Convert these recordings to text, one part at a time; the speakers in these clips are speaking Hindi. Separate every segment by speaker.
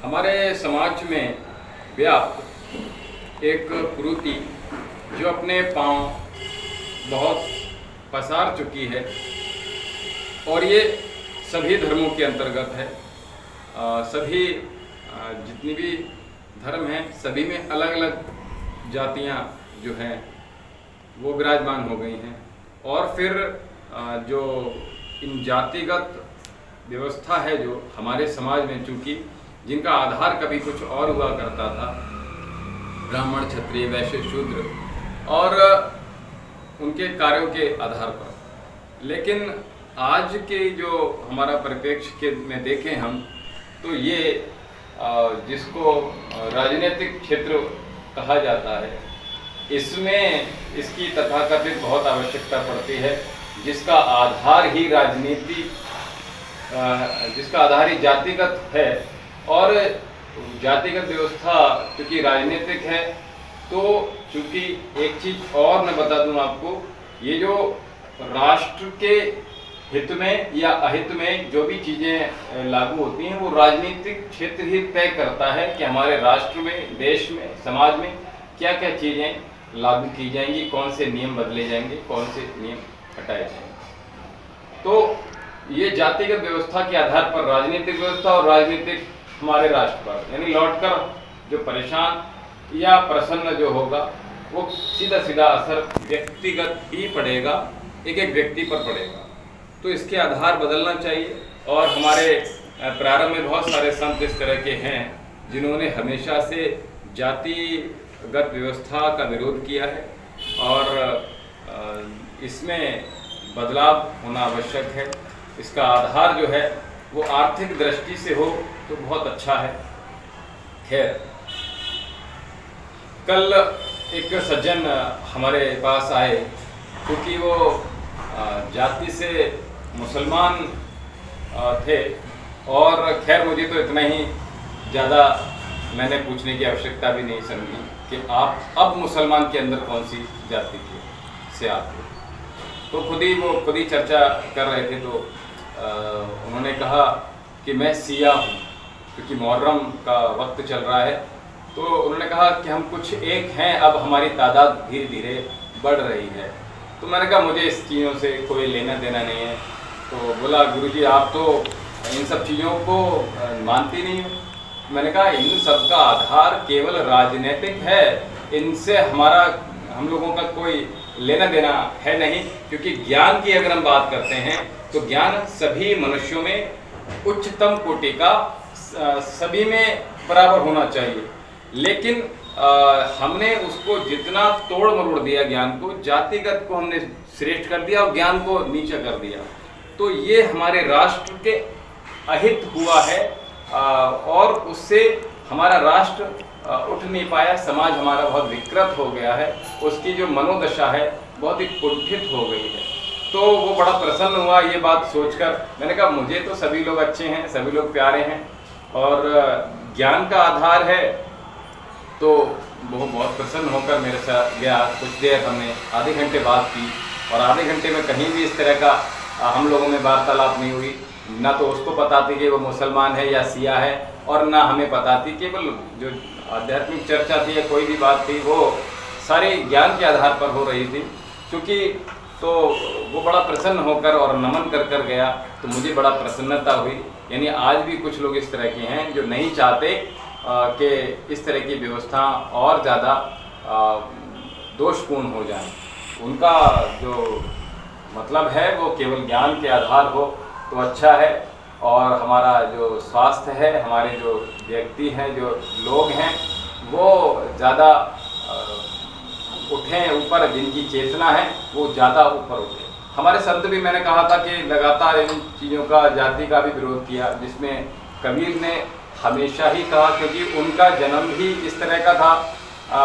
Speaker 1: हमारे समाज में व्याप्त एक कुरीति जो अपने पांव बहुत पसार चुकी है और ये सभी धर्मों के अंतर्गत है। सभी जितनी भी धर्म हैं सभी में अलग अलग जातियां जो हैं वो विराजमान हो गई हैं और फिर जो इन जातिगत व्यवस्था है जो हमारे समाज में, चूँकि जिनका आधार कभी कुछ और हुआ करता था, ब्राह्मण क्षत्रिय वैश्य शूद्र और उनके कार्यों के आधार पर, लेकिन आज के जो हमारा परिप्रेक्ष्य के में देखें हम तो ये जिसको राजनीतिक क्षेत्र कहा जाता है, इसमें इसकी तथाकथित बहुत आवश्यकता पड़ती है, जिसका आधार ही राजनीति, जिसका आधार ही जातिगत है। और जातिगत व्यवस्था क्योंकि राजनीतिक है तो चूँकि एक चीज़ और मैं बता दूं आपको, ये जो राष्ट्र के हित में या अहित में जो भी चीज़ें लागू होती हैं वो राजनीतिक क्षेत्र ही तय करता है कि हमारे राष्ट्र में, देश में, समाज में क्या क्या चीज़ें लागू की जाएंगी, कौन से नियम बदले जाएंगे, कौन से नियम हटाए जाएंगे। तो ये जातिगत व्यवस्था के आधार पर राजनीतिक व्यवस्था और राजनीतिक हमारे राष्ट्र पर, यानी लौटकर जो परेशान या प्रसन्न जो होगा वो सीधा सीधा असर व्यक्तिगत ही पड़ेगा, एक एक व्यक्ति पर पड़ेगा। तो इसके आधार बदलना चाहिए। और हमारे प्रारंभ में बहुत सारे संत इस तरह के हैं जिन्होंने हमेशा से जातिगत व्यवस्था का विरोध किया है और इसमें बदलाव होना आवश्यक है। इसका आधार जो है वो आर्थिक दृष्टि से हो तो बहुत अच्छा है। खैर, कल एक सज्जन हमारे पास आए क्योंकि वो जाति से मुसलमान थे और खैर मुझे तो इतना ही ज़्यादा मैंने पूछने की आवश्यकता भी नहीं समझी कि आप अब मुसलमान के अंदर कौन सी जाति के से आते, तो खुद ही चर्चा कर रहे थे। तो उन्होंने कहा कि मैं सिया हूँ क्योंकि मुहर्रम का वक्त चल रहा है। तो उन्होंने कहा कि हम कुछ एक हैं, अब हमारी तादाद धीरे धीरे बढ़ रही है। तो मैंने कहा मुझे इस चीज़ों से कोई लेना देना नहीं है। तो बोला गुरुजी आप तो इन सब चीज़ों को मानती नहीं हो। मैंने कहा इन सब का आधार केवल राजनीतिक है, इनसे हम लोगों का कोई लेना देना है नहीं। क्योंकि ज्ञान की अगर हम बात करते हैं तो ज्ञान सभी मनुष्यों में उच्चतम कोटि का सभी में बराबर होना चाहिए, लेकिन हमने उसको जितना तोड़ मरोड़ दिया, ज्ञान को, जातिगत को हमने श्रेष्ठ कर दिया और ज्ञान को नीचा कर दिया। तो ये हमारे राष्ट्र के अहित हुआ है और उससे हमारा राष्ट्र उठ नहीं पाया, समाज हमारा बहुत विकृत हो गया है, उसकी जो मनोदशा है बहुत ही कुंठित हो गई है। तो वो बड़ा प्रसन्न हुआ ये बात सोचकर। मैंने कहा मुझे तो सभी लोग अच्छे हैं, सभी लोग प्यारे हैं और ज्ञान का आधार है। तो वो बहुत प्रसन्न होकर मेरे साथ गया। कुछ देर हमने आधे घंटे बात की और आधे घंटे में कहीं भी इस तरह का हम लोगों में वार्तालाप नहीं हुई। ना तो उसको पता थी कि वो मुसलमान है या सिया है और ना हमें पता थी। केवल जो आध्यात्मिक चर्चा थी या कोई भी बात थी वो सारी ज्ञान के आधार पर हो रही थी। क्योंकि तो वो बड़ा प्रसन्न होकर और नमन कर कर गया तो मुझे बड़ा प्रसन्नता हुई। यानी आज भी कुछ लोग इस तरह के हैं जो नहीं चाहते कि इस तरह की व्यवस्था और ज़्यादा दोषपूर्ण हो जाए। उनका जो मतलब है वो केवल ज्ञान के आधार हो तो अच्छा है। और हमारा जो स्वास्थ्य है, हमारे जो व्यक्ति हैं, जो लोग हैं, वो ज़्यादा उठें ऊपर, जिनकी चेतना है वो ज़्यादा ऊपर उठे। हमारे संत भी, मैंने कहा था कि लगातार इन चीज़ों का, जाति का भी विरोध किया, जिसमें कबीर ने हमेशा ही कहा, क्योंकि उनका जन्म ही इस तरह का था,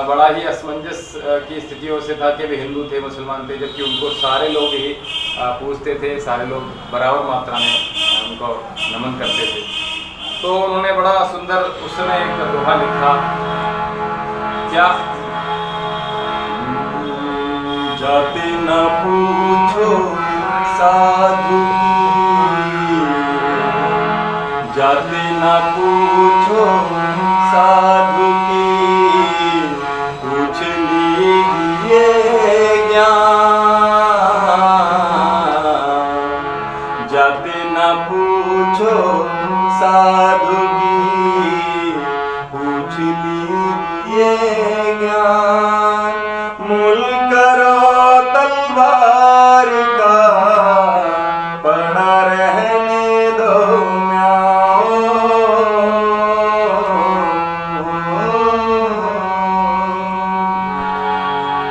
Speaker 1: बड़ा ही असमंजस की स्थितियों से था कि वे हिंदू थे, मुसलमान थे, जबकि उनको सारे लोग ही पूजते थे, सारे लोग बराबर मात्रा में उनको नमन करते थे। तो उन्होंने बड़ा सुंदर उस समय एक दोहा लिखा, क्या
Speaker 2: जाति न पूछो साधु, जाति न पूछो साधु की, पूछ लीजिए ज्ञान। जाति न पूछो साधु की, पूछ लीजिए ज्ञान। मूल करो तलवार का, पड़ा रहने दो म्याऊं।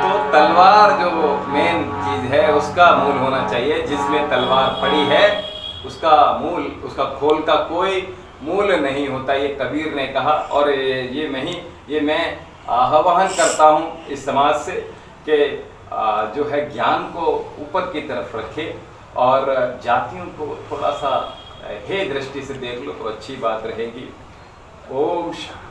Speaker 1: तो तलवार जो मेन चीज है उसका मूल होना चाहिए। जिसमें तलवार पड़ी है उसका मूल, उसका खोल का कोई मूल नहीं होता, ये कबीर ने कहा। और ये मैं आह्वान करता हूँ इस समाज से कि जो है ज्ञान को ऊपर की तरफ रखे और जातियों को थोड़ा सा हे दृष्टि से देख लो तो अच्छी बात रहेगी। ओम शांति।